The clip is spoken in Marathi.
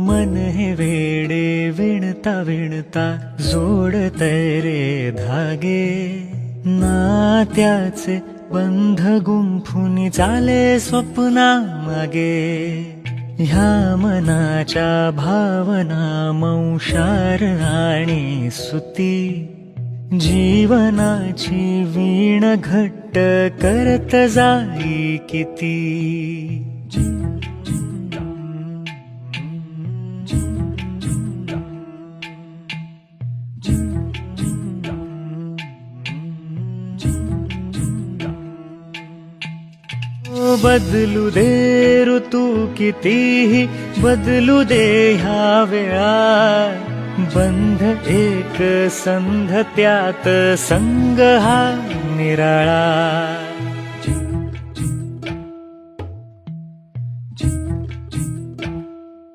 मन हे वेडे विणता विणता जोडतय रे धागे, नात्याचे बंध गुंफून चाले स्वप्ना मागे. ह्या मनाच्या भावना मौशार आणि सुती, जीवनाची वीण घट्ट करत जाई किती. बदलू दे ऋतू कितीही, बदलू दे ह्या वेळा, बंध एक संध त्यात संग हा निराळा.